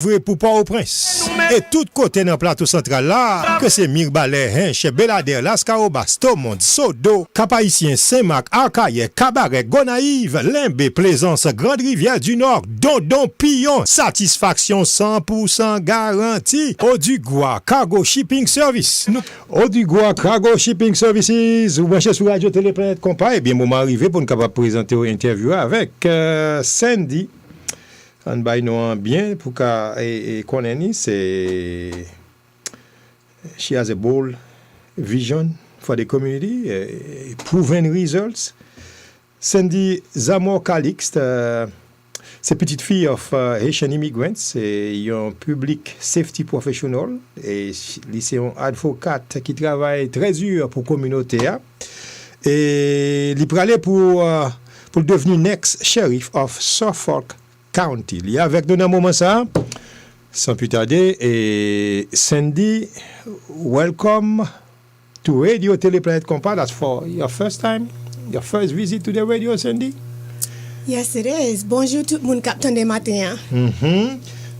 Vrai pour Port-au-Prince. Et tout côté dans le plateau central là, que c'est Mirbalais, Hinche, Belader, Lascao, Bastomont, Sodo, Cap-Haïtien, Saint-Marc, Arcaille, Cabaret, Gonaïve, Limbé, Plaisance, Grande Rivière du Nord, Dondon, Pillon, satisfaction 100% garantie. Audugua Cargo Shipping Service. Audugua Cargo Shipping Services, vous branchez sur Radio Téléplanète Compas, et bien, moment arrivé pour nous capable présenter une interview avec Sandy. On va nous bien pour qu'on ait c'est she has a bold vision for the community, proven results. Sandy Zamor Calixte, c'est petite fille of Haitian immigrants, c'est un public safety professional et c'est un advocate qui travaille très dur pour la communauté et il est allé pour devenir next sheriff of Suffolk County. Il y a avec nous dans un moment ça, sans plus tarder, et Sandy, welcome to Radio Téléplanète Compas. That's for your first time, your first visit to the radio, Sandy? Yes, it is. Bonjour tout le monde qui attend des matins.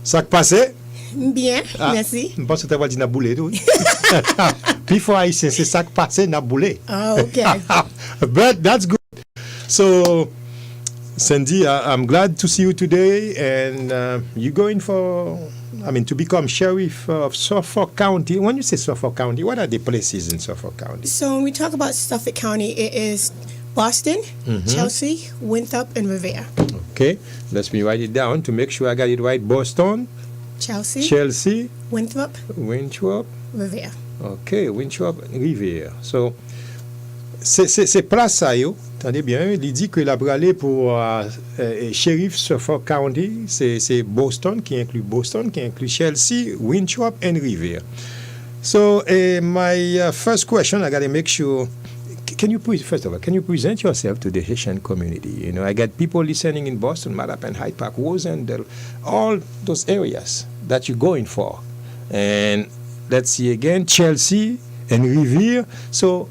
Ça qui passe? Bien, merci. Je pense que tu vas dire naboulé tout. Puis faut haïtien, c'est ça qui passe, naboulé. Oh, okay. But that's good. So, Sandy, I'm glad to see you today, and you're going to become sheriff of Suffolk County. When you say Suffolk County, what are the places in Suffolk County? So when we talk about Suffolk County, it is Boston, Chelsea, Winthrop, and Revere. Okay, let me write it down to make sure I got it right. Boston, Chelsea, Winthrop, Revere. Okay, Winthrop, Revere. So, c'est place ça, yo. Attendez bien, il dit que la bralé pour sheriff Suffolk County, c'est Boston, qui inclut Chelsea, Winthrop, and Revere. So, my first question, I got to make sure, first of all, can you present yourself to the Haitian community? You know, I got people listening in Boston, Mattapan, Hyde Park, Rosendale, all those areas that you're going for. And let's see again, Chelsea and Revere. So,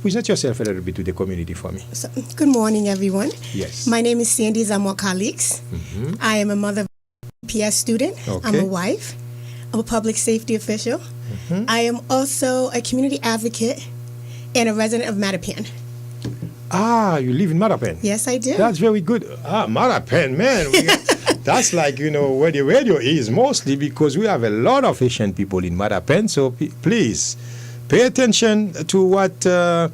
present yourself a little bit to the community for me. So, good morning, everyone. Yes. My name is Sandy Zamor Calixte. I am a mother of a PS student. Okay. I'm a wife. I'm a public safety official. I am also a community advocate and a resident of Mattapan. Ah, you live in Mattapan? Yes, I do. That's very good. Mattapan, man. That's like, where the radio is mostly because we have a lot of Haitian people in Mattapan. So please, pay attention to what the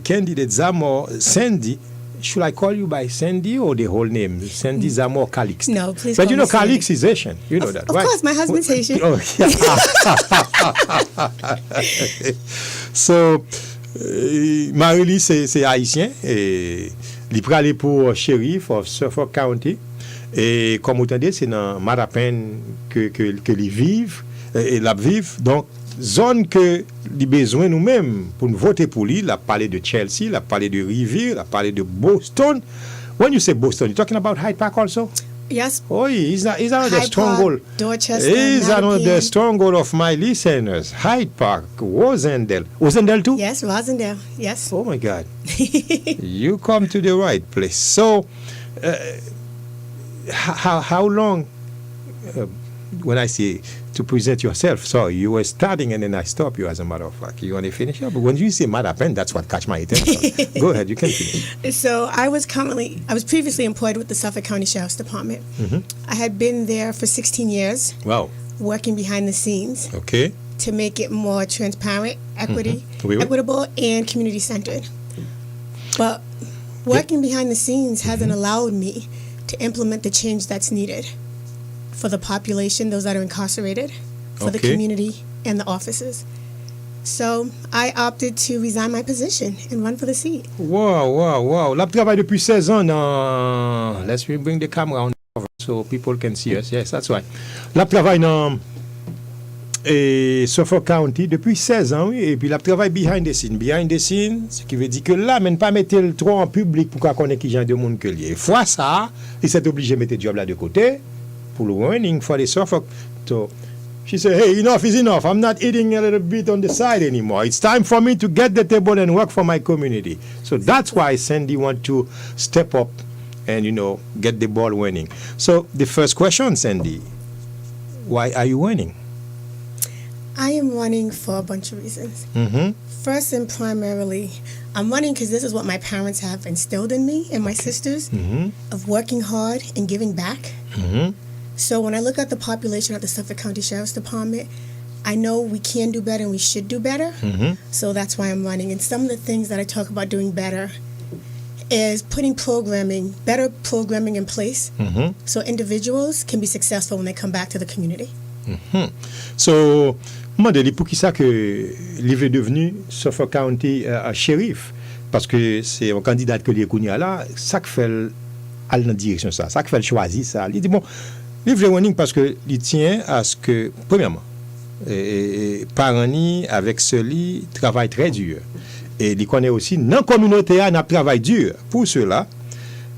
candidate Zamor, Sandy, should I call you by Sandy or the whole name? Sandy Zamor Calixte. No, please but call me Calixte is Haitian. You know that, of right? Of course, my husband's Haitian. Oh, yeah. So, Mardi, c'est haïtien. Et il peut aller pour sheriff of Suffolk County. Et comme vous entendez, c'est dans Mattapan que les vivent. Et la vivre. Donc, zone que les besoins nous-mêmes pour nous voter pour lui, il a parlé de Chelsea, il a parlé de Revere, il a parlé de Boston. When you say Boston, you're talking about Hyde Park also? Yes. Oh, he's another stronghold. Dorchester, he's another stronghold of my listeners. Hyde Park, Rosendale. Rosendale too? Yes, Rosendale. Yes. Oh my God. You come to the right place. So, how long, when I say to present yourself, sorry, you were starting and then I stopped you as a matter of fact. You want to finish up? But when you say Mattapan, that's what catch my attention. Go ahead, you can finish. So I was previously employed with the Suffolk County Sheriff's Department. I had been there for 16 years. Wow. Working behind the scenes. Okay. To make it more transparent, equitable, and community-centered. But working behind the scenes hasn't allowed me to implement the change that's needed for the population, those that are incarcerated, for the community, and the officers. So I opted to resign my position and run for the seat. Wow. L'a travaille depuis 16 ans dans... Let's bring the camera on so people can see us. Yes, that's right. L'a travaille dans Suffolk County depuis 16 ans, oui, et puis l'a travaille behind the scene, ce qui veut dire que là, mais ne pas mettre le trop en public pour qu'on connaisse qui genre de monde que lié. Fois ça, il s'est obligé de mettre le job là de côté. Running for the Suffolk. So she said, hey, enough is enough. I'm not eating a little bit on the side anymore. It's time for me to get the table and work for my community. So that's why Sandy want to step up and get the ball winning. So the first question, Sandy, why are you running? I am running for a bunch of reasons. Mm-hmm. First and primarily, I'm running because this is what my parents have instilled in me and my sisters, of working hard and giving back. Mm-hmm. So when I look at the population at the Suffolk County Sheriff's Department, I know we can do better and we should do better. Mm-hmm. So that's why I'm running. And some of the things that I talk about doing better is putting better programming in place, so individuals can be successful when they come back to the community. So, Mandeli, pour qui ça que il est devenu Suffolk County shérif? Parce que c'est un candidat que il là, ça fait aller dans direction ça fait choisir ça. Il dit bon, il veut running parce que il tient à ce que premièrement parents avec celui travaille très dur. Et il connaît aussi dans la communauté a travail dur pour cela.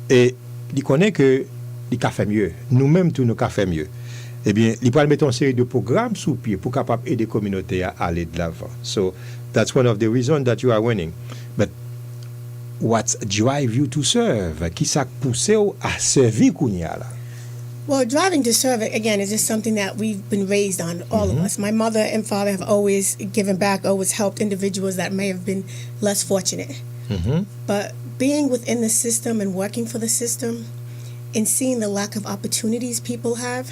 Et il connaît que il a fait mieux. Nous-mêmes tout nous a fait mieux. Eh bien, il peut mettre une série de programmes sous pied pour capable aider la communauté à aller de l'avant. So that's one of the reasons that you are winning. But what drive you to serve? Qui ça poussé à servir kounya là? Well, driving to serve, again, is just something that we've been raised on, all of us. My mother and father have always given back, always helped individuals that may have been less fortunate. But being within the system and working for the system and seeing the lack of opportunities people have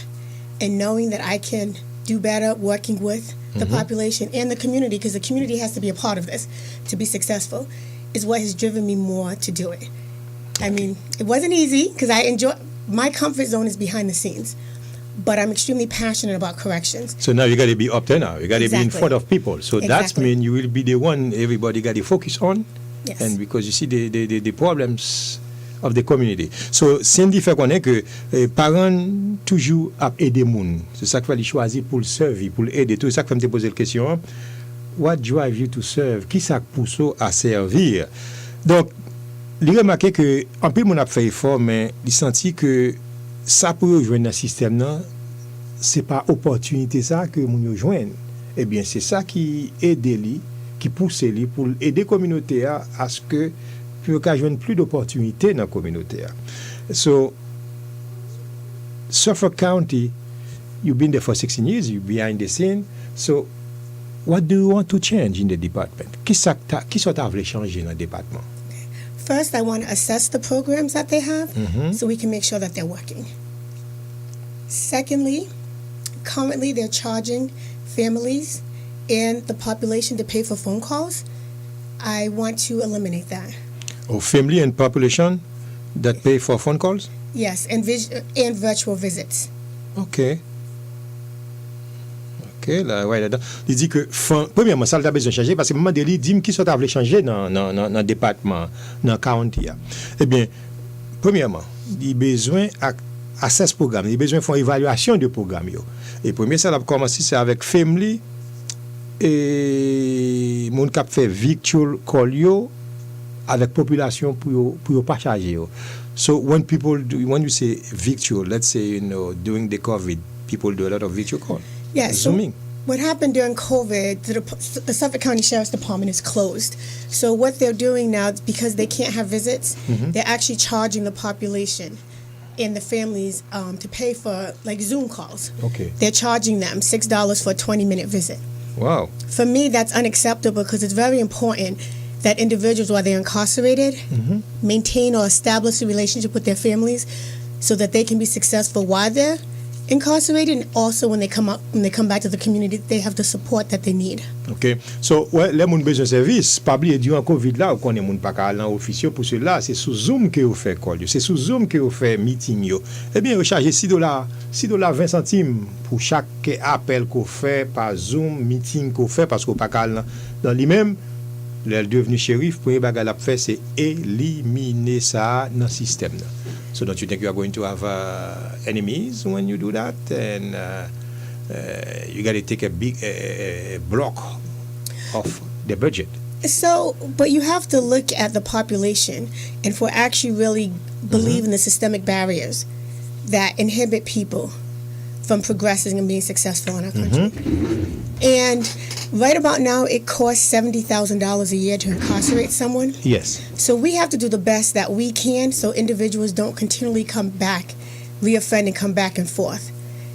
and knowing that I can do better working with the population and the community, because the community has to be a part of this to be successful, is what has driven me more to do it. I mean, it wasn't easy because my comfort zone is behind the scenes, but I'm extremely passionate about corrections. So now you got to be up there now. You got to be in front of people. So that Exactly. means you will be the one everybody got to focus on. Yes. And because you see the problems of the community. So Cindy fait connaître que parents toujours à aider moun. C'est ça qu'il fallait choisir pour le servir, pour l'aider. Tout ça que me poser la question. What drive you to serve? Qui ça pousse à servir? Donc il remarqué que en plus mon a fait effort, mais il senti que ça pour rejoindre dans le système là, c'est pas opportunité ça que moun rejoindre. Eh bien c'est ça qui aide lui, qui pousse lui pour aider la communauté à ce que pour qu'elle joigne plus d'opportunités dans la communauté. So Suffolk County, you've been there for 16 years, you're behind the scene. So what do you want to change in the department? Qui ça voulait changer dans le département? First, I want to assess the programs that they have so we can make sure that they're working. Secondly, currently they're charging families and the population to pay for phone calls. I want to eliminate that. Oh, family and population that pay for phone calls? Yes, and virtual visits. OK. Là, ouais, là-dedans. Il dit que, premièrement, ça a besoin de changer parce que moment donné, il dit qui sont à changer dans le département, dans le county. Eh bien, premièrement, il a besoin d'accès programme, il a besoin de faire une évaluation de programme. Et premier, ça a commencé, c'est avec family et mon cap fait virtual call avec population pour pas charger. So when you say virtual, let's say, during the COVID, people do a lot of virtual call. Yes. Zooming. So what happened during COVID, the Suffolk County Sheriff's Department is closed. So what they're doing now, because they can't have visits, they're actually charging the population and the families to pay for like Zoom calls. Okay. They're charging them $6 for a 20-minute visit. Wow. For me, that's unacceptable because it's very important that individuals, while they're incarcerated, maintain or establish a relationship with their families so that they can be successful while they're incarcerated, and also when they come back to the community, they have the support that they need. OK. So, ouais, les moun besoin service, pas oublier durant Covid là, on connaît moun pas aller dans office pour cela, c'est sous Zoom que vous fait call, c'est sous Zoom que vous fait meeting yo. Eh bien, vous chargez $6, $20 pour chaque appel qu'on fait par Zoom, meeting qu'on fait parce qu'on pas aller dans lui-même. Le devenu shérif, premier bagage l'a fait, c'est éliminer ça dans le système. So don't you think you are going to have enemies when you do that? And you got to take a big block of the budget. So, but you have to look at the population, and if we actually really believe in the systemic barriers that inhibit people from progressing and being successful in our country. And right about now, it costs $70,000 a year to incarcerate someone. Yes. So we have to do the best that we can so individuals don't continually come back, reoffend, and come back and forth.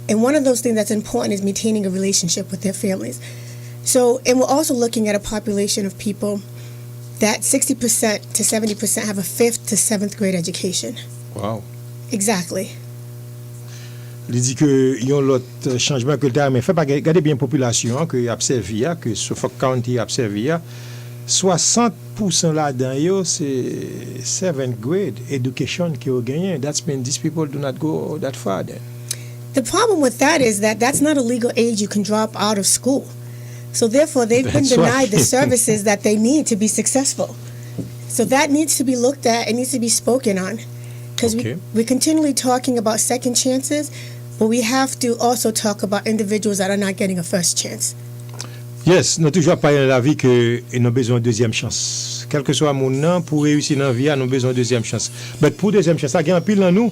And one of those things that's important is maintaining a relationship with their families. So, and we're also looking at a population of people that 60% to 70% have a 5th to 7th grade education. Wow. Exactly. Il dit que yon l'autre changement que le terme fait pas garder bien population que observé que Suffolk County observé 60% là-dedans yo c'est 7th grade education qui ont gagné. That's mean these people do not go that far then. The problem with that is that that's not a legal age you can drop out of school. So therefore they've been denied the services that they need to be successful. So that needs to be looked at, it needs to be spoken on. Because we're continually talking about second chances, but we have to also talk about individuals that are not getting a first chance. Yes, nous toujours parlé dans la vie que nous avons besoin de deuxième chance. Quel que soit mon nom, pour réussir dans la vie, nous avons besoin de deuxième chance. Mais pour deuxième chance, il y a un pile dans nous.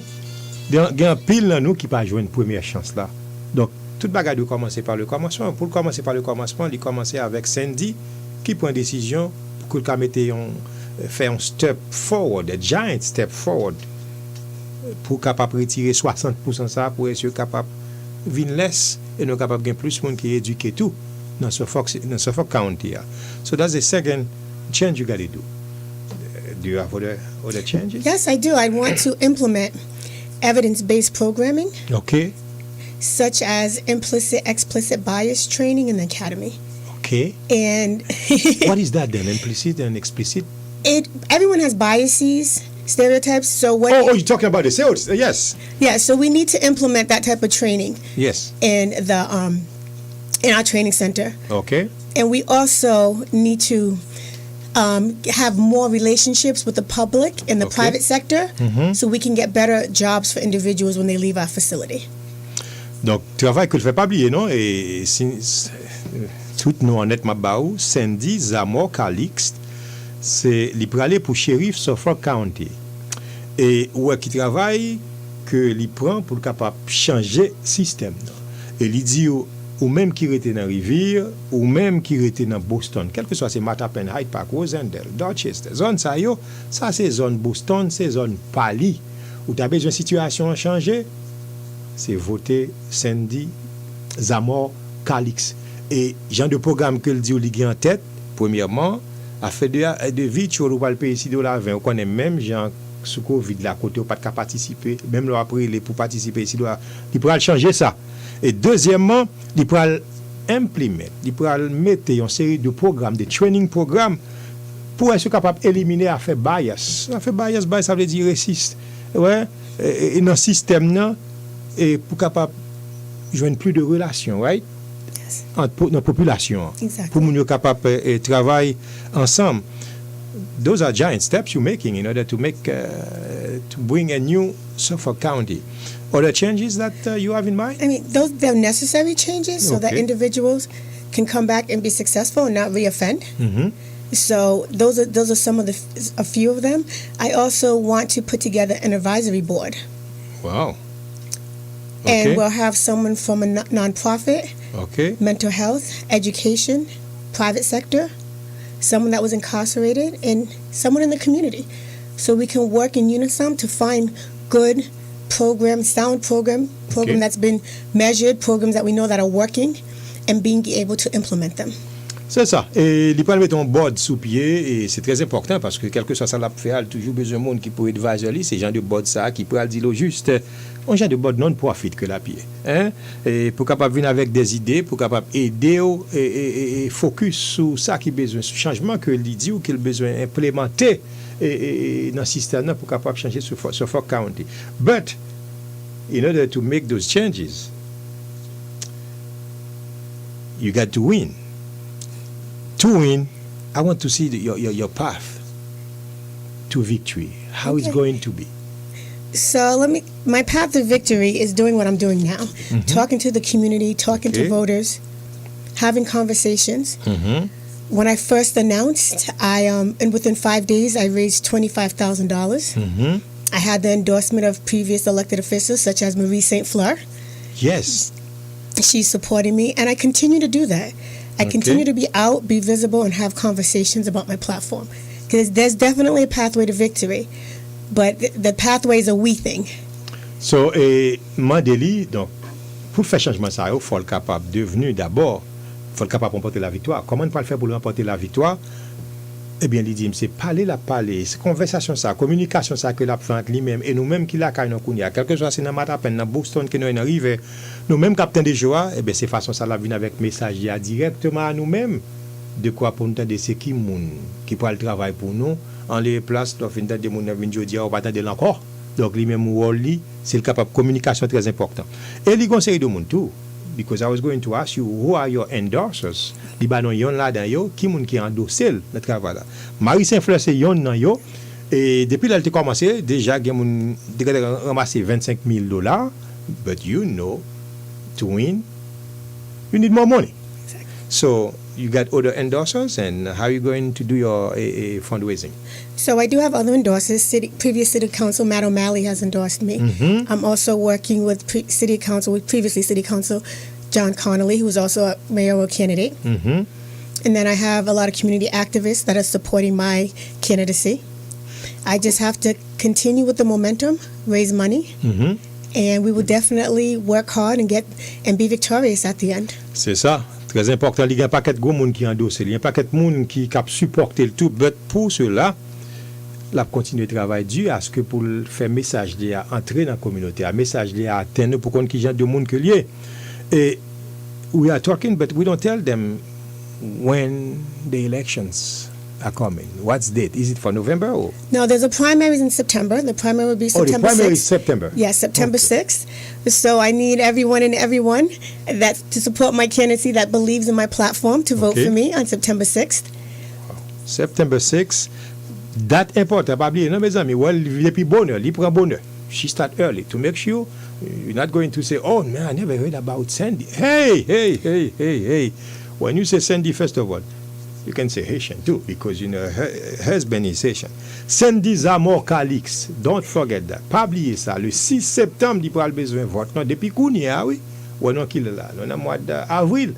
Il y a un pile dans nous qui pas jouer une première chance là. Donc, toute bagarre doit commencer par le commencement. Pour commencer par le commencement, il commence avec Sandy qui prend une décision pour qu'il faire un step forward, a giant step forward. Pour capable retirer 60% ça pour être capable vin less et nous capable gain plus monde qui éduqué tout dans Suffolk County. So that's the second change you got to do. Do you have other changes? Yes, I do. I want to implement evidence-based programming. Okay. Such as explicit bias training in the academy. Okay. And what is that then? Implicit and explicit? Everyone has biases, stereotypes. So what? Oh, you're talking about the sales? Yes. Yeah. So we need to implement that type of training. Yes. In the in our training center. Okay. And we also need to have more relationships with the public and the private sector, so we can get better jobs for individuals when they leave our facility. Donc, travail que le fait pas oublier, non? Et tout nous honnêtement baou, Sandy, Zamor, Calixte, c'est li pralé pour shérif Suffolk County. Et ouais qui travaille que li prend pour capable changer système. Et li dit ou même qui était dans Rivière, ou même qui était dans Boston, quel que soit c'est Mattapan, Hyde Park, Rosendale, Dorchester, zone ça yo, ça c'est zone Boston, c'est zone Pali, où tu as besoin de situation changer, c'est voter Sandy, Zamor, Calixte. Et genre de programme que le dit ou li en tête, premièrement, a fait de vite ou pas le payer ici $20, on connaît même gens sous Covid là côté ou pas de participer, même là après les pour participer ici il pourra changer ça. Et deuxièmement, il pourra implémenter, il pourra mettre une série de programmes, de training programmes pour être capable d'éliminer l'affaire bias. L'affaire bias, ça veut dire raciste. Ouais, et dans le système là, et pour capable joindre plus de relations, right? Yes. Entre la population. Exactly. Pour nous capable travailler ensemble. Those are giant steps you're making in order to make to bring a new Suffolk County. Other changes that you have in mind? I mean, they're necessary changes so that individuals can come back and be successful and not reoffend. So those are some of a few of them. I also want to put together an advisory board. Wow. Okay. And we'll have someone from a nonprofit, mental health, education, private sector, someone that was incarcerated, and someone in the community. So we can work in unison to find good sound program that's been measured, programs that we know that are working, and being able to implement them. C'est ça. Et il peut mettre un board sous pied et c'est très important parce que quel que soit ça l'a fait, il a toujours besoin de monde qui peut adviser ces gens de board ça qui peut dire juste un genre de board non profit que la pied. Hein? Et pour capable venir avec des idées, pour capable aider et focus sur ça qui besoin, sur changement que il dit ou qu'il besoin implémenter et dans le système pour capable changer Suffolk County. But in order to make those changes, you got to win. To win, I want to see your path to victory. How it's going to be. So my path to victory is doing what I'm doing now. Talking to the community, talking to voters, having conversations. When I first announced, and within 5 days, I raised $25,000. I had the endorsement of previous elected officials such as Marie St. Fleur. Yes. She's supporting me, and I continue to do that. I continue to be out, be visible, and have conversations about my platform. Because there's definitely a pathway to victory, but the pathway is a we thing. So, Mandeli, donc, pour faire changement ça, il faut être capable de devenir d'abord, il faut être capable de remporter la victoire. Comment on peut le faire pour remporter la victoire? Eh bien, il dit, c'est parler, c'est conversation, ça, communication, ça, que la fait entre lui-même et nous-mêmes qui l'a quand nous connaissons. Quelque chose, c'est dans Matapen, dans Boston, que nous arrivons, nous-mêmes, capitaine de joie, eh bien, c'est façon, ça, la vient avec message directement à nous-mêmes, de quoi pour nous entendre, c'est qui moun, qui peut le travail pour nous, en les places, nous finissons de moun, nous dire, on va attendre encore. Donc, lui-même, c'est le capable de communication très important. Et il conseille de monde tout. Because I was going to ask you, who are your endorsers? Li ba non yon la dan yo, ki moun ki endossé le travail là. Marie Saint-Fleur c'est yon nan yo, et depuis là elle a commencé, déjà gen moun ramassé $25,000, but you know, to win, you need more money. Exactly. So, you got other endorsers, and how are you going to do your fundraising? So I do have other endorsers. Previous City Council, Matt O'Malley has endorsed me. Mm-hmm. I'm also working with previously City Council, John Connolly, who was also a mayoral candidate. Mm-hmm. And then I have a lot of community activists that are supporting my candidacy. I just have to continue with the momentum, raise money, Mm-hmm. and we will definitely work hard and be victorious at the end. C'est ça. Très important. Il y a un paquet de gros monde qui endosse. Il y a un paquet de monde qui cap supporter le tout. Mais pour cela, la continuer de travail dur à ce que pour faire message de entrer dans la communauté, un message de atteindre pour qu'on qui genre de monde que lié. Et we are talking, but we don't tell them when the elections are coming. What's date? Is it for November or? No, there's a primaries in September. The primary will be September 6th. The primary is September. Yes, September 6th. So I need everyone that to support my candidacy that believes in my platform to vote for me on September 6th. September 6th. Date important. Pas oublier, non, mes amis. Well, il puis bonheur, il prend bonheur. She start early to make sure you're not going to say, oh man, I never heard about Sandy. Hey. When you say Sandy, first of all, you can say Haitian too, because you know her husband is Haitian. Sandy Zamor Calixte, don't forget that. Pas oublier ça. Le 6 septembre, il prend besoin de vote. Non, depuis qu'on y a, oui. Ou non qu'il est là. Non, dans le mois d'avril.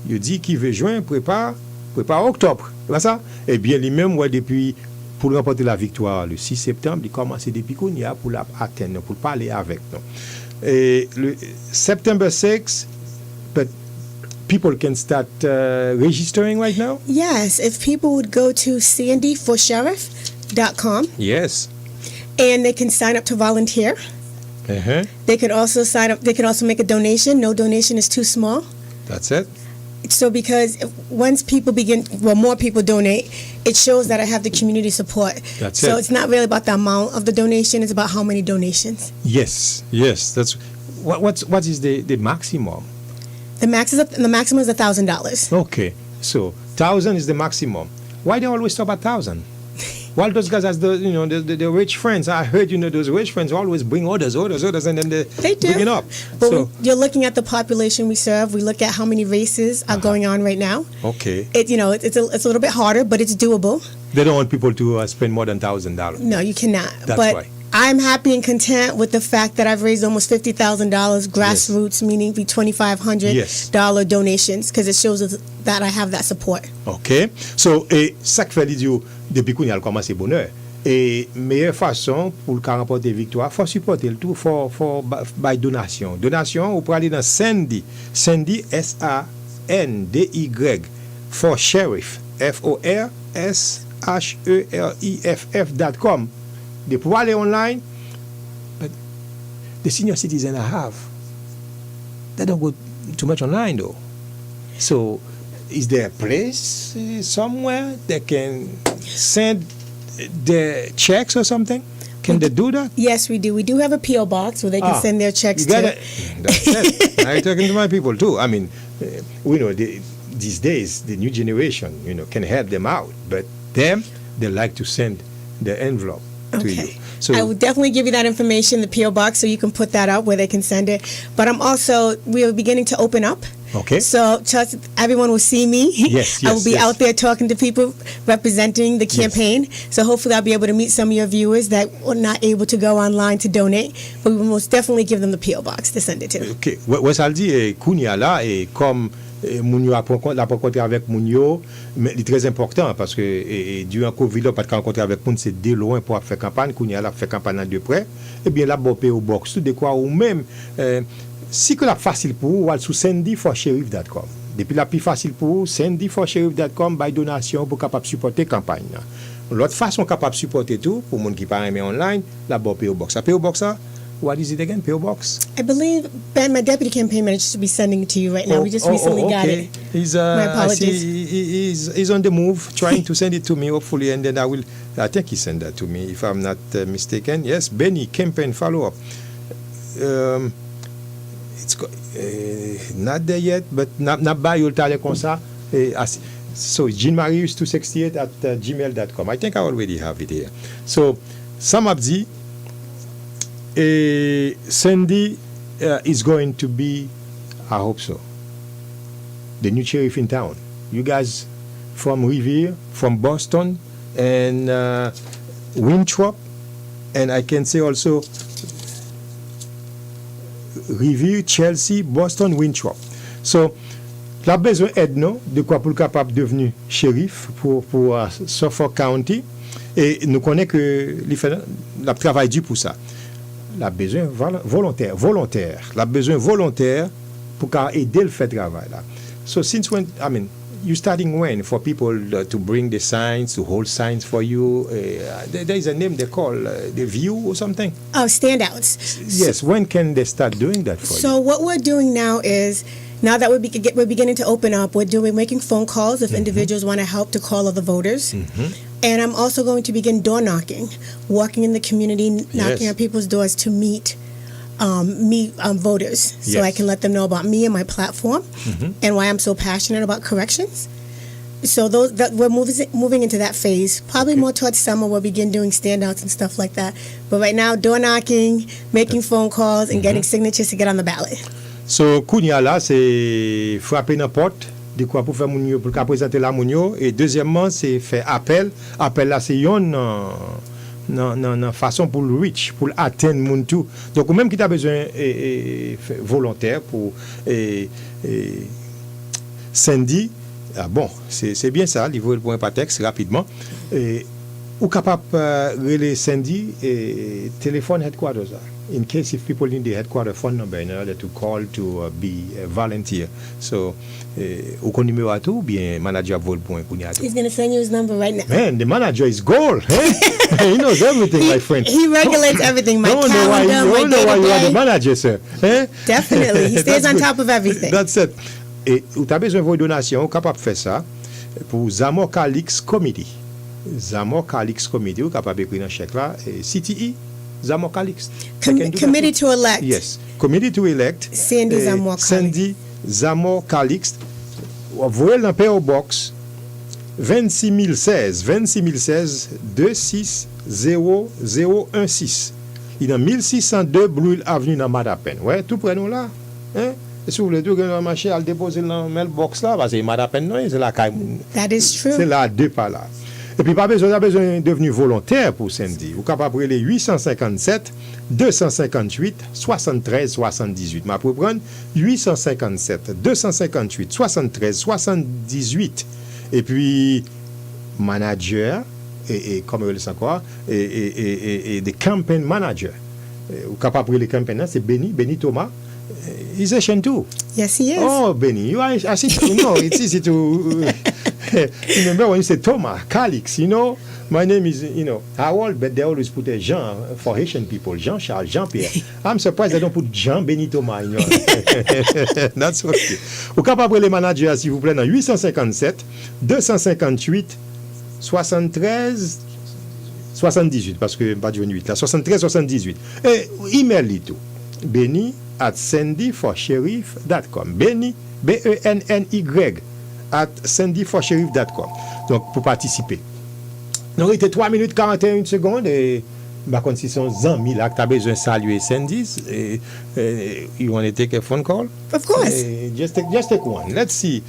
Il dit qu'il veut juin, prépare octobre. C'est ça? Eh bien, lui-même, ouais, depuis, pour remporter la victoire le 6 septembre, il commence depuis qu'on y a pour l'atteindre, pour parler avec nous. Et le September 6, but people can start registering right now? Yes, if people would go to sandyforsheriff.com. Yes. And they can sign up to volunteer. Uh-huh. They could also sign up, they could also make a donation. No donation is too small. That's it. So because once more people donate, it shows that I have the community support. That's so it. It's not really about the amount of the donation, it's about how many donations. Yes. That's what is the maximum? The maximum is $1,000. Okay. So 1,000 is the maximum. Why they always talk about 1,000? Well, those guys has the rich friends. I heard those rich friends always bring others, and then they do. Bring it up. But so you're looking at the population we serve. We look at how many races are going on right now. Okay. It's a little bit harder, but it's doable. They don't want people to spend more than $1,000. No, you cannot. That's but why. I'm happy and content with the fact that I've raised almost $50,000 grassroots, meaning $2,500 donations, because it shows us that I have that support. Okay. So, ça fait depuis qu'on a commencé bonheur. Et meilleure façon pour le remporter victoire, faut supporter le tout, faut by donation. Donation, vous pouvez aller dans Sandy, SANDY, for sheriff, FORSHERIFF.com. They pouvez aller online, but the senior citizen I have, they don't go too much online though. So, is there a place somewhere they can send their checks or something? Can they do that? Yes, we do. We do have a P.O. box where they can send their checks to. That's it. I'm talking to my people too. I mean, we know these days, the new generation, can help them out. But they like to send the envelope to you. So I will definitely give you that information, the P.O. box, so you can put that up where they can send it. But we are beginning to open up. Okay. So trust everyone will see me. Yes, I will be yes. out there talking to people representing the campaign. So hopefully I'll be able to meet some of your viewers that were not able to go online to donate. But we will most definitely give them the P.O. box to send it to. OK. Ouais, ça le dit, Kounia là, et comme Mounio a rencontré avec Mounio, mais c'est très important parce que durant Covid, pas de rencontrer avec Moun, c'est de loin pour faire campagne. Kounia là, fait campagne de près. Eh bien, là, bon, P.O. box, tout de quoi, ou même, si que la facile pour vous, sous sandyforsheriff.com. Depuis la plus facile pour vous, sandyforsheriff.com, by donation pour capable supporter campagne. L'autre façon capable supporter tout, pour les gens qui parlent online, la bon P.O. box. La P.O. box, what is it again? P.O. box? I believe Ben, my deputy campaign manager, should be sending it to you right now. We just recently got it. My apologies. He's on the move, trying to send it to me, hopefully, and then I think he sent that to me, if I'm not mistaken. Yes, Benny, campaign follow-up. It's not there yet, but not by your tale comme ça. So jeanmarius268 at gmail.com. I think I already have it here. So Samabdi, Sandy is going to be, I hope so, the new sheriff in town. You guys from Revere, from Boston, and Winthrop, and I can say also Revere, Chelsea, Boston, Winthrop. So, la besoin aide non de quoi pour capable devenir shérif pour Suffolk County, et nous connaissons que la travail dur pour ça. La besoin volontaire, la besoin volontaire pour aider le fait travail là. So since when, I mean, you starting when for people to bring the signs, to hold signs for you? There is a name they call the View or something. Oh, standouts. Yes. When can they start doing that for you? So what we're doing now is, now that we're beginning to open up, we're making phone calls if individuals want to help to call other voters. And I'm also going to begin door knocking, walking in the community, knocking on people's doors to meet voters, so I can let them know about me and my platform and why I'm so passionate about corrections. So we're moving into that phase. Probably more towards summer, we'll begin doing standouts and stuff like that. But right now, door knocking, making phone calls, and getting signatures to get on the ballot. So, Kounia là, c'est frapper dans la porte, de quoi pour faire mounio, pour présenter la mounio. Et deuxièmement, c'est faire appel. Appel là, c'est une façon pour le reach, pour atteindre moun tout. Donc, ou même qui a besoin volontaire pour Sandy, bon, c'est bien ça, livrer le point par texte rapidement. Ou capable relais Sandy et téléphone headquarters. In case if people need the headquarter phone number in order to call to be a volunteer. So, ou kon numéro à tout, bien manager vol point kounya tout. He's going to send you his number right now. Man, the manager is gold. He knows everything, my friend. He regulates everything. My calendar, my don't know why you are the manager, sir. Definitely. He stays on top of everything. That's it. Et ou tu as besoin de vos donations, capable de faire ça pour Zamor Calixte Committee. Zamor Calixte Committee, ou capable d'écrire dans chèque là, CTE. Zamor Calixte. Committee to elect. Yes. Committee to elect. Sandy Zamor Calixte. Sandy Zamor Calixte. Voyez dans P.O. Box 26016 2600016. Il est dans 1602 Blue Hill Avenue dans Madapen. Ouais, tout près nous là. Hein? Et si vous voulez tout que marcher à le déposer dans le mailbox là, parce que Madapen non, c'est là That is true. C'est là deux pas là. Et puis, pas besoin de devenir volontaire pour Sandy. Vous capable de 857 258 73 78. Ma pour prendre 857 258 73 78. Et puis, manager, et comme elle le sait quoi, et des campaign manager. Vous capable de les campaign, c'est Benny Thomas. He's Asian too. Yes, he is. Oh, Benny, I see. It's easy to remember when you say Thomas, Calixte, my name is, Harold, but they always put a Jean for Haitian people. Jean-Charles, Jean-Pierre. I'm surprised they don't put Jean Benny Thomas in your That's okay. Vous capable les managers, s'il vous plaît, dans 857 258 73 78, parce que pas du 8 là, 73 78. Et email tout. Benny at sandyforsheriff.com. Benny, BENNY at sandyforsheriff.com. Donc, pour participer. Donc, il était 3 minutes 41 secondes et Par contre, si son amis là, que tu as besoin de saluer Sandy, you want to take a phone call? Of course. Just take one. Let's see.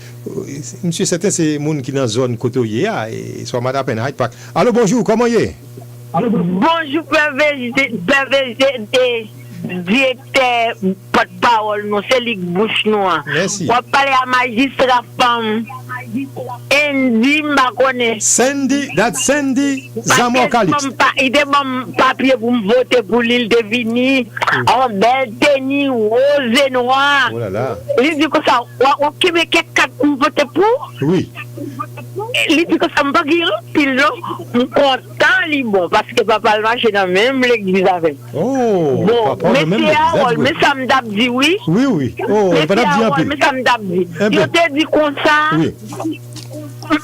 Monsieur, c'est moun qui dans la zone côtoyée, et soit Madame Hyde Park. Allô, bonjour, comment y est? Bonjour, directeur porte-parole, nous, c'est Ligue Bouche Noire. Merci. On va parler à magistrat femme. Andy m'a connaît. Sandy, that's Sandy Zamor Calixte. Il a mon papier pour me voter pour l'île de Vigny. En belle tenue rose et noire. Oh là là. Il dit que ça, on Québec quatre pour me voter pour. Oui. Il dit que ça me va guérir, puis là, je suis content, bon, parce que papa le marché dans même l'église avec. Oh, bon, papa le même l'église. Mais ça me d'a dit oui. Oui, oui. Oh, mais pas d'abdi un peu. Mais ça me d'a dit. Je t'ai dit comme ça. Oui.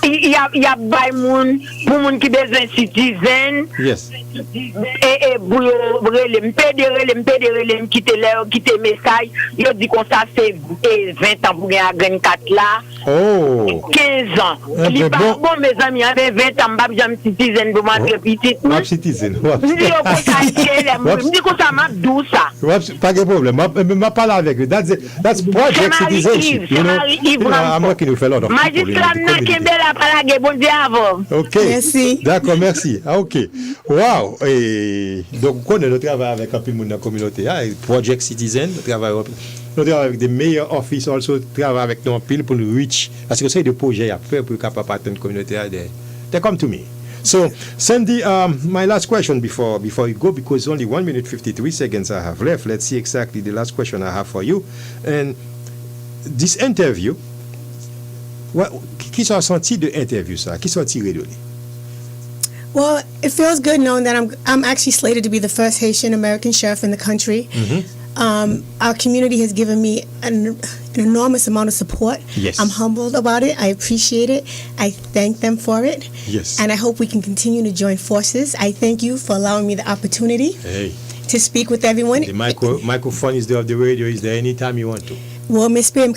Il y a des moun pour moun qui besoin citizen. Yes. Et pour me quitter message, il dit qu'on ça fait 20 ans pour gagner 4 là. Oh. 15 ans. Il pas bon mes amis, avec 20 ans, je suis citizen pour m'entrer petit. Pas citizen. Je dis qu'on ça m'a douce ça. Pas de problème. Je parle avec lui. That's project citizenship. À moi qui nous fait l'ordre. Magistrat n'a qu'un bel appareil, bon Dieu avant. Ok. Merci. D'accord, merci. Ah, ok. Wow. Et donc, on connaît le travail avec un peu de monde dans la communauté. Project Citizen, nous travaillons avec des meilleurs offices, also travaillons avec nos piles pour nous reach. Parce que c'est des projets à faire pour capable atteindre la communauté. They come to me. So, Sandy, my last question before you go, because only 1 minute 53 seconds I have left. Let's see exactly the last question I have for you. And this interview, qui sont senti de interview ça? Qui sont tirés de lui? Well, it feels good knowing that I'm actually slated to be the first Haitian American sheriff in the country. Mm-hmm. Our community has given me an enormous amount of support. Yes. I'm humbled about it. I appreciate it. I thank them for it. Yes. And I hope we can continue to join forces. I thank you for allowing me the opportunity to speak with everyone. The microphone is there of the radio is there anytime you want to. Well, Miss Pim,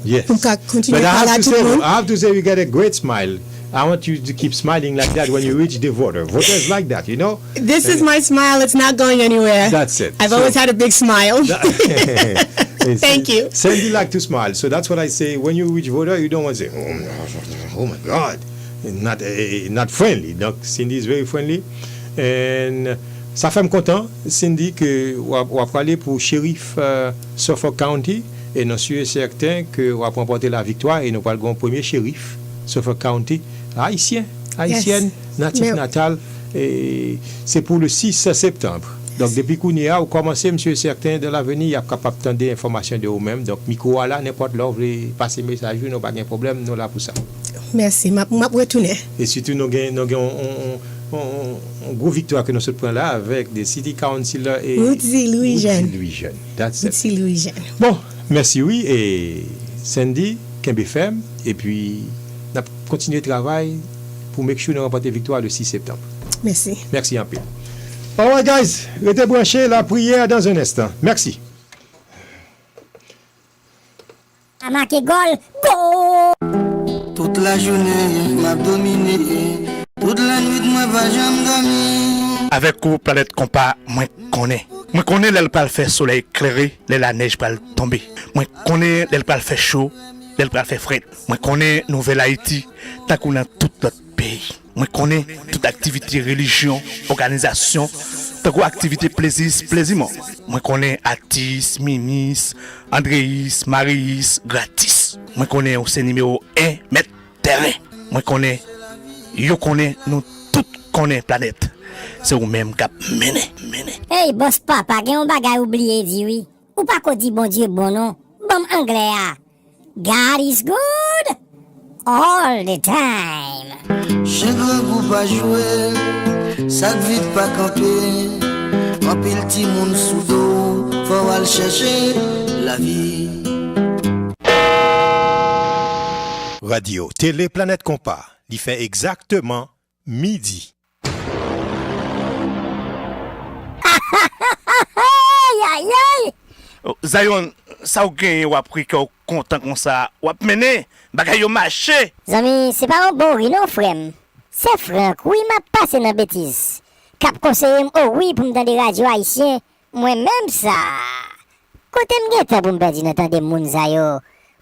yes. But I have to say you get a great smile. I want you to keep smiling like that when you reach the voter. Voters like that, you know? This is my smile. It's not going anywhere. That's it. I've always had a big smile. Thank you. Sandy like to smile. So that's what I say. When you reach voter, you don't want to say, oh my God. Not friendly. Donc, Cindy is very friendly. And ça fait me content, Cindy, que on va aller pour shérif Suffolk County. Et nous sommes certains que on va remporter la victoire et nous allons le premier shérif Suffolk County haïtienne, natif natal, et c'est pour le 6 septembre. Donc depuis qu'on y a commencé, monsieur certain de l'avenir, il y a capable de des informations de vous-même. Donc micro là, n'importe là, vous voulez passer message, nous pas de problème, nous là pour ça. Merci, m'a retourner. Et surtout nous avons une grosse victoire que nous se prenons là avec des city council et Louis-Jean. That's it. Louis-Jean. Bon, merci oui et Sandy, Kembe Femme et puis on a continué le travail pour make sure nous remporter victoire le 6 septembre. Merci. Merci un peu. All right, guys, restez branchés, la prière dans un instant. Merci. A marqué goal. Toute la journée, m'a dominé. Toute la nuit, moi, va jamais dormir. Avec vous, planète compas, moi connais. Moi connais l'elle pas le faire soleil éclairé, la neige pas tomber. Moi connais l'elle pas le faire chaud, l'elle pas le faire frais. Moi connais Nouvelle Haïti, tant qu'on a tout notre pays. Moi connais toute activité religion, organisation, tant qu'on activité plaisir. Moi connais artistes, ministres, Andréis, Maris, gratis. Moi connais au numéro 1 mètre terrain. Moi connais yo connais nous tout connais planète. C'est ou même cap mené. Hey boss papa, gen un bagay oublié di oui. Ou pas qu'on dit bon Dieu bon non. Bon anglais a. God is good all the time. Chèvre pour pas jouer, ça vite pas camper. En pile ti moun sous dos, faut aller chercher la vie. Radio Télé Planète Compas, il fait exactement midi. Aïe. Zayon, ça ou gen ou appris que ou content comme ça, ou ap mené, bagay yo marché. Zami, c'est pas un bon non frère. C'est Franck, oui m'a passé dans bêtise. Cap conseiller oh oui pour m'entendre radio haïtien. Moi même ça. Côté m'geta pour m'perdre d'entendre moun sa yo.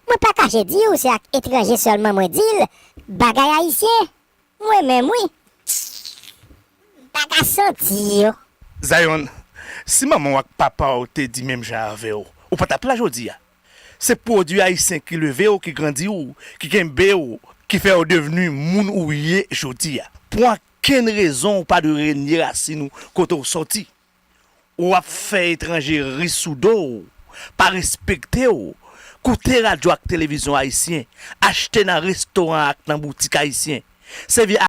Moi pas caché dire c'est ak étranger seulement moi dit bagay haïtien. Moi même oui. Pas senti yo. Zion, si maman ou papa ou te dit même j'avais ou pas ta plage aujourd'hui. C'est produit haïtien qui levé ou qui grandit ou qui kembe ou qui fait au devenu moun ou yé aujourd'hui. Pour aucune raison pas de renier racine ou quand on sorti. Ou a fait étranger risoudo, pas respecter ou, coûter radio ak télévision haïtien, acheter dans restaurant ak dans boutique haïtien. C'est